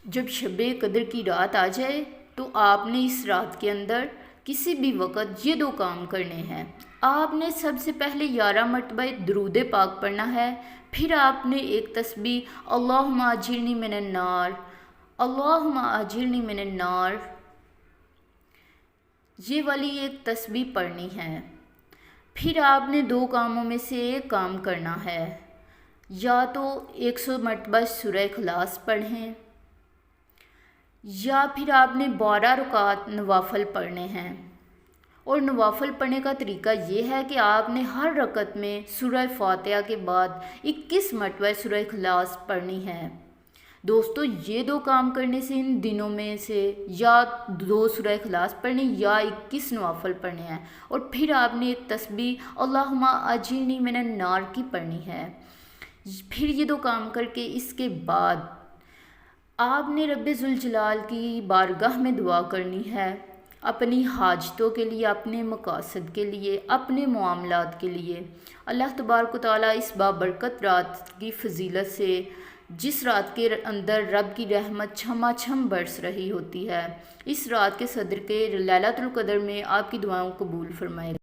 جب شب قدر کی رات آ جائے تو آپ نے اس رات کے اندر کسی بھی وقت یہ 2 کام کرنے ہیں۔ آپ نے سب سے پہلے 11 مرتبہ درود پاک پڑھنا ہے، پھر آپ نے ایک تسبیح اللہم اجرنی من النار، اللہم اجرنی من النار، یہ والی ایک تسبیح پڑھنی ہے۔ پھر آپ نے 2 کاموں میں سے ایک کام کرنا ہے، یا تو 100 مرتبہ سورہ اخلاص پڑھیں، یا پھر آپ نے 12 رکعت نوافل پڑھنے ہیں۔ اور نوافل پڑھنے کا طریقہ یہ ہے کہ آپ نے ہر رکعت میں سورہ فاتحہ کے بعد 21 مرتبہ سورہ اخلاص پڑھنی ہے۔ دوستو یہ 2 کام کرنے سے ان دنوں میں سے یا 2 سورہ اخلاص پڑھنی یا 21 نوافل پڑھنے ہیں، اور پھر آپ نے ایک تسبیح اللہم اجرنی من النار کی پڑھنی ہے۔ پھر یہ 2 کام کر کے اس کے بعد آپ نے رب ذوالجلال کی بارگاہ میں دعا کرنی ہے، اپنی حاجتوں کے لیے، اپنے مقاصد کے لیے، اپنے معاملات کے لیے۔ اللہ تبارک و تعالیٰ اس بابرکت رات کی فضیلت سے، جس رات کے اندر رب کی رحمت چھما چھم برس رہی ہوتی ہے، اس رات کے صدقے لیلۃ القدر میں آپ کی دعاؤں قبول فرمائے۔